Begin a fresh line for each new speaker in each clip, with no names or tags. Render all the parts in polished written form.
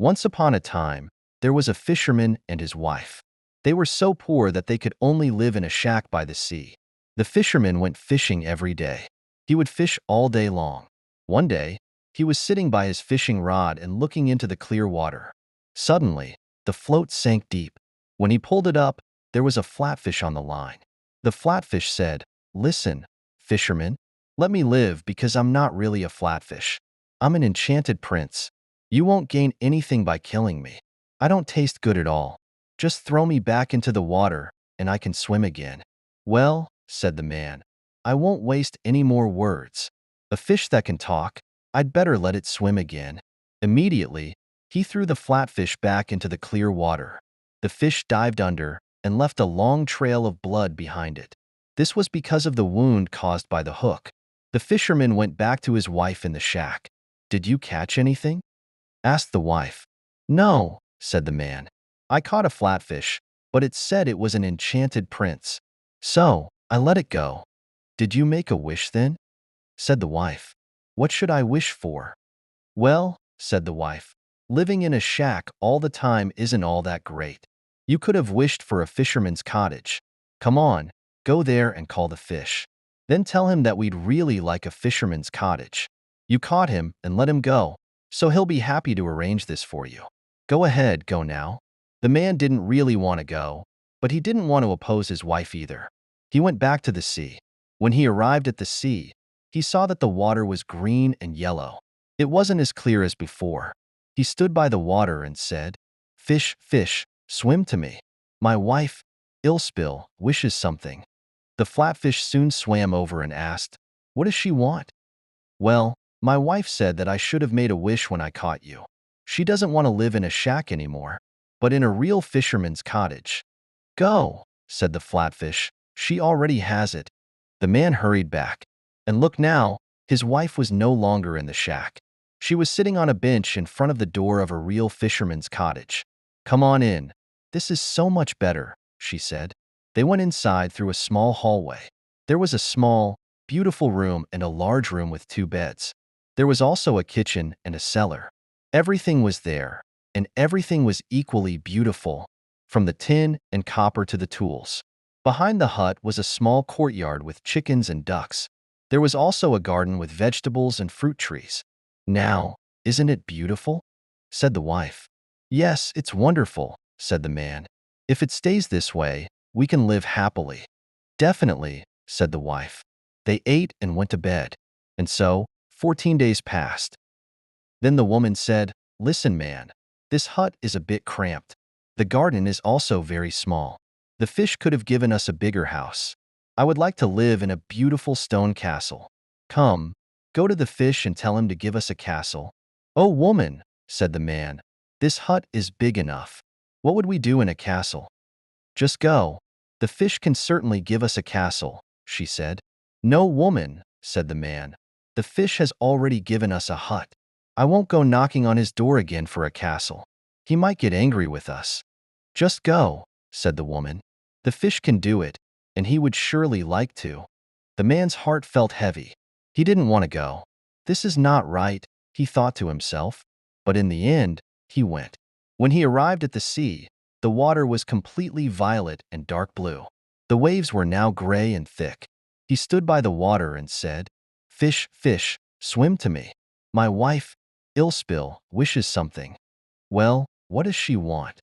Once upon a time, there was a fisherman and his wife. They were so poor that they could only live in a shack by the sea. The fisherman went fishing every day. He would fish all day long. One day, he was sitting by his fishing rod and looking into the clear water. Suddenly, the float sank deep. When he pulled it up, there was a flatfish on the line. The flatfish said, "Listen, fisherman, let me live because I'm not really a flatfish. I'm an enchanted prince. You won't gain anything by killing me. I don't taste good at all. Just throw me back into the water, and I can swim again." "Well," said the man, "I won't waste any more words. A fish that can talk, I'd better let it swim again." Immediately, he threw the flatfish back into the clear water. The fish dived under and left a long trail of blood behind it. This was because of the wound caused by the hook. The fisherman went back to his wife in the shack. "Did you catch anything?" asked the wife. "No," said the man. "I caught a flatfish, but it said it was an enchanted prince. So, I let it go." "Did you make a wish then?" said the wife. "What should I wish for?" "Well," said the wife, "living in a shack all the time isn't all that great. You could have wished for a fisherman's cottage. Come on, go there and call the fish. Then tell him that we'd really like a fisherman's cottage. You caught him and let him go, so he'll be happy to arrange this for you. Go ahead, go now." The man didn't really want to go, but he didn't want to oppose his wife either. He went back to the sea. When he arrived at the sea, he saw that the water was green and yellow. It wasn't as clear as before. He stood by the water and said, "Fish, fish, swim to me. My wife, Ilspill, wishes something." The flatfish soon swam over and asked, "What does she want?" "Well, my wife said that I should have made a wish when I caught you. She doesn't want to live in a shack anymore, but in a real fisherman's cottage." "Go," said the flatfish. "She already has it." The man hurried back. And look now, his wife was no longer in the shack. She was sitting on a bench in front of the door of a real fisherman's cottage. "Come on in. This is so much better," she said. They went inside through a small hallway. There was a small, beautiful room and a large room with 2 beds. There was also a kitchen and a cellar. Everything was there, and everything was equally beautiful, from the tin and copper to the tools. Behind the hut was a small courtyard with chickens and ducks. There was also a garden with vegetables and fruit trees. "Now, isn't it beautiful?" said the wife. "Yes, it's wonderful," said the man. "If it stays this way, we can live happily." "Definitely," said the wife. They ate and went to bed. And so, 14 days passed. Then the woman said, "Listen, man, this hut is a bit cramped. The garden is also very small. The fish could have given us a bigger house. I would like to live in a beautiful stone castle. Come, go to the fish and tell him to give us a castle." "Oh, woman," said the man, "this hut is big enough. What would we do in a castle?" "Just go. The fish can certainly give us a castle," she said. "No, woman," said the man. "The fish has already given us a hut. I won't go knocking on his door again for a castle. He might get angry with us." "Just go," said the woman. "The fish can do it, and he would surely like to." The man's heart felt heavy. He didn't want to go. "This is not right," he thought to himself. But in the end, he went. When he arrived at the sea, the water was completely violet and dark blue. The waves were now gray and thick. He stood by the water and said, "Fish, fish, swim to me. My wife, Ilspill, wishes something." "Well, what does she want?"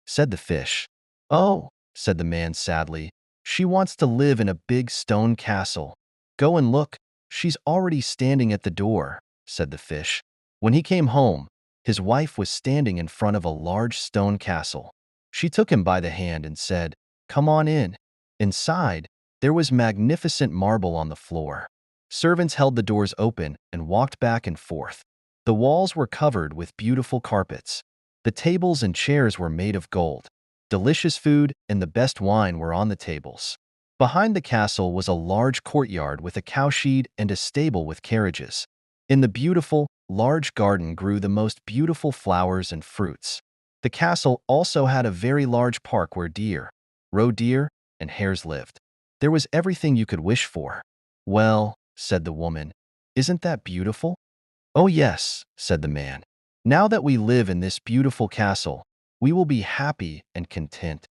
said the fish. "Oh," said the man sadly, "she wants to live in a big stone castle." "Go and look, she's already standing at the door," said the fish. When he came home, his wife was standing in front of a large stone castle. She took him by the hand and said, "Come on in." Inside, there was magnificent marble on the floor. Servants held the doors open and walked back and forth. The walls were covered with beautiful carpets. The tables and chairs were made of gold. Delicious food and the best wine were on the tables. Behind the castle was a large courtyard with a cowshed and a stable with carriages. In the beautiful, large garden grew the most beautiful flowers and fruits. The castle also had a very large park where deer, roe deer, and hares lived. There was everything you could wish for. "Well," said the woman, "isn't that beautiful?" "Oh yes," said the man. Now that we live in this beautiful castle, we will be happy and content.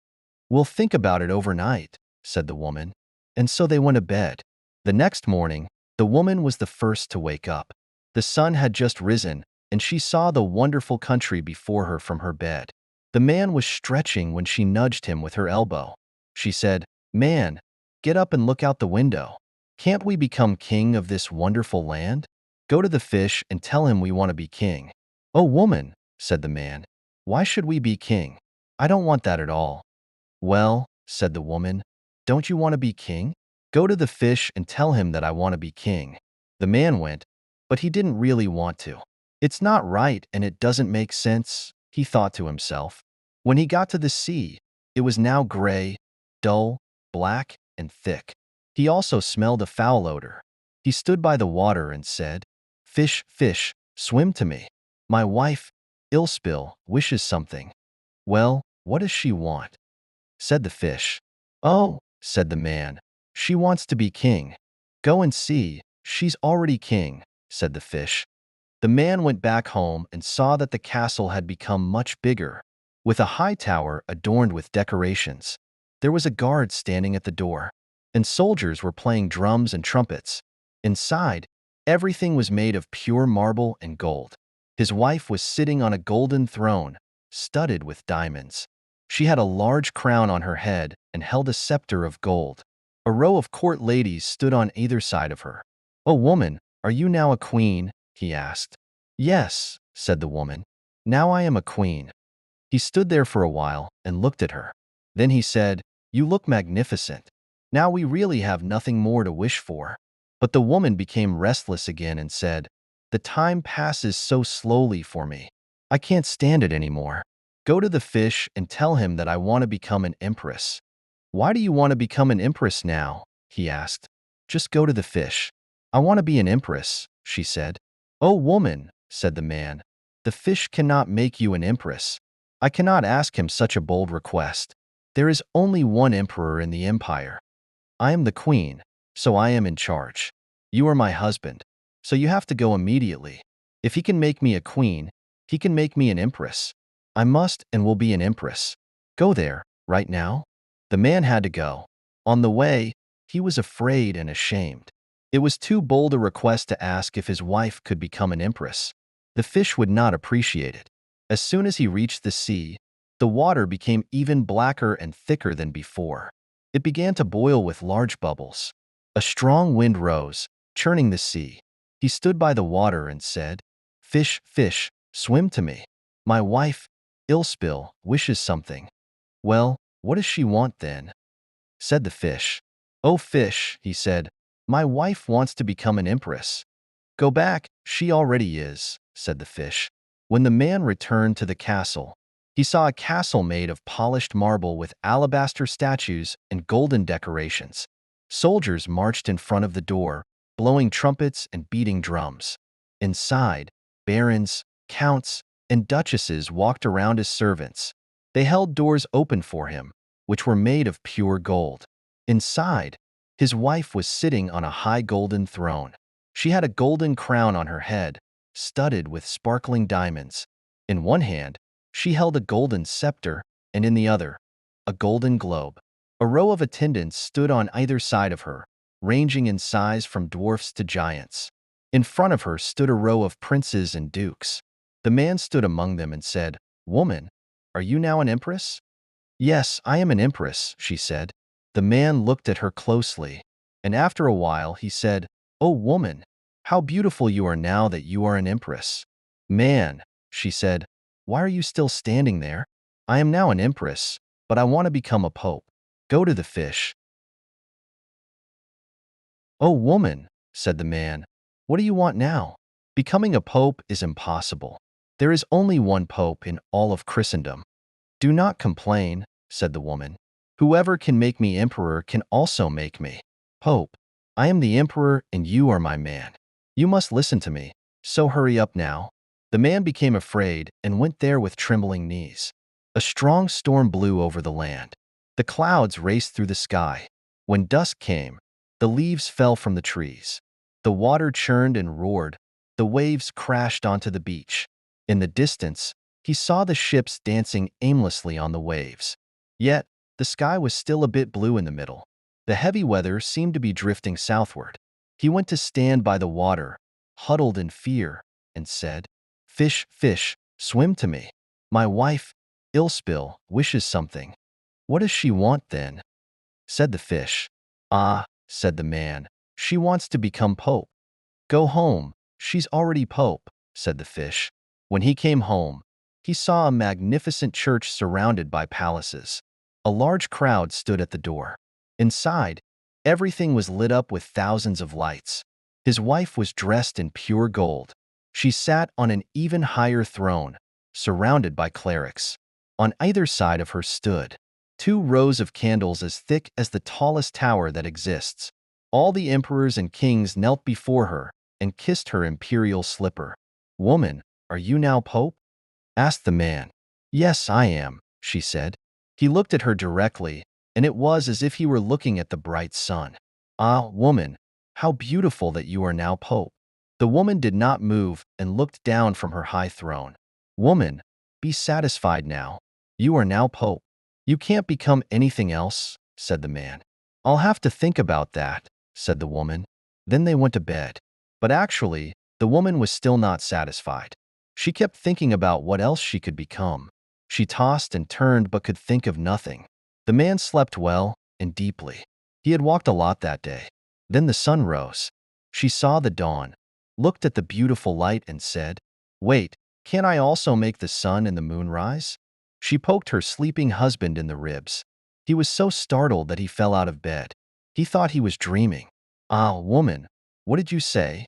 We'll think about it overnight, said the woman. And so they went to bed. The next morning, the woman was the first to wake up. The sun had just risen, and she saw the wonderful country before her from her bed. The man was stretching when she nudged him with her elbow. She said, "Man, get up and look out the window. Can't we become king of this wonderful land? Go to the fish and tell him we want to be king." "Oh, woman," said the man, "why should we be king? I don't want that at all." "Well," said the woman, "don't you want to be king? Go to the fish and tell him that I want to be king." The man went, but he didn't really want to. "It's not right and it doesn't make sense," he thought to himself. When he got to the sea, it was now gray, dull, black, and thick. He also smelled a foul odor. He stood by the water and said, "Fish, fish, swim to me. My wife, Ilspill, wishes something." "Well, what does she want?" said the fish. "Oh," said the man, "she wants to be king." "Go and see, she's already king," said the fish. The man went back home and saw that the castle had become much bigger, with a high tower adorned with decorations. There was a guard standing at the door, and soldiers were playing drums and trumpets. Inside, everything was made of pure marble and gold. His wife was sitting on a golden throne, studded with diamonds. She had a large crown on her head and held a scepter of gold. A row of court ladies stood on either side of her. "Oh, woman, are you now a queen?" he asked. "Yes," said the woman. "Now I am a queen." He stood there for a while and looked at her. Then he said, "You look magnificent. Now we really have nothing more to wish for." But the woman became restless again and said, "The time passes so slowly for me. I can't stand it anymore. Go to the fish and tell him that I want to become an empress." "Why do you want to become an empress now?" he asked. "Just go to the fish." "I want to be an empress," she said. "Oh, woman," said the man, "the fish cannot make you an empress. I cannot ask him such a bold request. There is only one emperor in the empire. I am the queen, so I am in charge. You are my husband, so you have to go immediately. If he can make me a queen, he can make me an empress. I must and will be an empress. Go there, right now." The man had to go. On the way, he was afraid and ashamed. It was too bold a request to ask if his wife could become an empress. The fish would not appreciate it. As soon as he reached the sea, the water became even blacker and thicker than before. It began to boil with large bubbles. A strong wind rose, churning the sea. He stood by the water and said, "Fish, fish, swim to me. My wife, Ilspill, wishes something." "Well, what does she want then?" said the fish. "Oh, fish," he said, "my wife wants to become an empress." "Go back, she already is," said the fish. When the man returned to the castle, he saw a castle made of polished marble with alabaster statues and golden decorations. Soldiers marched in front of the door, blowing trumpets and beating drums. Inside, barons, counts, and duchesses walked around as servants. They held doors open for him, which were made of pure gold. Inside, his wife was sitting on a high golden throne. She had a golden crown on her head, studded with sparkling diamonds. In one hand, she held a golden scepter, and in the other, a golden globe. A row of attendants stood on either side of her, ranging in size from dwarfs to giants. In front of her stood a row of princes and dukes. The man stood among them and said, "Woman, are you now an empress?" "Yes, I am an empress," she said. The man looked at her closely, and after a while he said, "Oh, woman, how beautiful you are now that you are an empress." "Man," she said, "why are you still standing there? I am now an empress, but I want to become a pope. Go to the fish." "Oh, woman," said the man, "what do you want now? Becoming a pope is impossible. There is only one pope in all of Christendom." "Do not complain," said the woman. "Whoever can make me emperor can also make me pope. I am the emperor and you are my man. You must listen to me, so hurry up now." The man became afraid and went there with trembling knees. A strong storm blew over the land. The clouds raced through the sky. When dusk came, the leaves fell from the trees. The water churned and roared. The waves crashed onto the beach. In the distance, he saw the ships dancing aimlessly on the waves. Yet, the sky was still a bit blue in the middle. The heavy weather seemed to be drifting southward. He went to stand by the water, huddled in fear, and said, "Fish, fish, swim to me. My wife, Ilspill, wishes something." "What does she want then?" said the fish. "Ah," said the man, "she wants to become pope." "Go home, she's already pope," said the fish. When he came home, he saw a magnificent church surrounded by palaces. A large crowd stood at the door. Inside, everything was lit up with thousands of lights. His wife was dressed in pure gold. She sat on an even higher throne, surrounded by clerics. On either side of her stood 2 rows of candles as thick as the tallest tower that exists. All the emperors and kings knelt before her and kissed her imperial slipper. "Woman, are you now pope?" asked the man. "Yes, I am," she said. He looked at her directly, and it was as if he were looking at the bright sun. "Ah, woman, how beautiful that you are now pope." The woman did not move and looked down from her high throne. "Woman, be satisfied now. You are now pope. You can't become anything else," said the man. "I'll have to think about that," said the woman. Then they went to bed. But actually, the woman was still not satisfied. She kept thinking about what else she could become. She tossed and turned but could think of nothing. The man slept well and deeply. He had walked a lot that day. Then the sun rose. She saw the dawn, looked at the beautiful light and said, "Wait, can't I also make the sun and the moon rise?" She poked her sleeping husband in the ribs. He was so startled that he fell out of bed. He thought he was dreaming. "Ah, woman, what did you say?"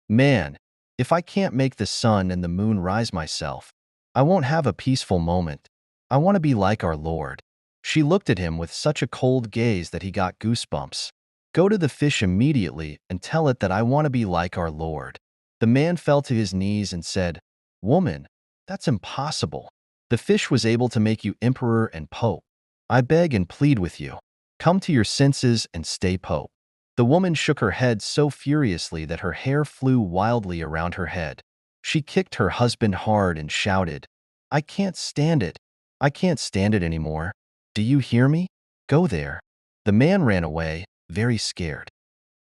"Man, if I can't make the sun and the moon rise myself, I won't have a peaceful moment. I want to be like our Lord." She looked at him with such a cold gaze that he got goosebumps. "Go to the fish immediately and tell it that I want to be like our Lord." The man fell to his knees and said, "Woman, that's impossible. The fish was able to make you emperor and pope. I beg and plead with you. Come to your senses and stay pope." The woman shook her head so furiously that her hair flew wildly around her head. She kicked her husband hard and shouted, "I can't stand it. I can't stand it anymore. Do you hear me? Go there." The man ran away, very scared.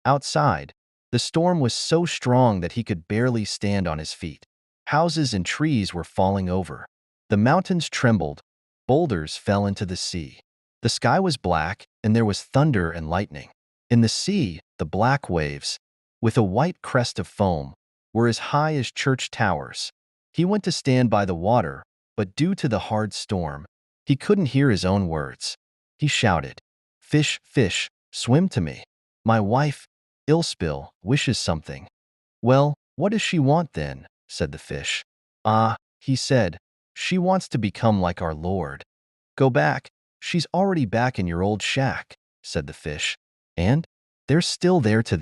Outside, the storm was so strong that he could barely stand on his feet. Houses and trees were falling over. The mountains trembled. Boulders fell into the sea. The sky was black, and there was thunder and lightning. In the sea, the black waves, with a white crest of foam, were as high as church towers. He went to stand by the water, but due to the hard storm, he couldn't hear his own words. He shouted, "Fish, fish, swim to me. My wife, Ilspill, wishes something." "Well, what does she want then?" said the fish. "Ah," he said, "she wants to become like our Lord." "Go back. She's already back in your old shack," said the fish. "And they're still there to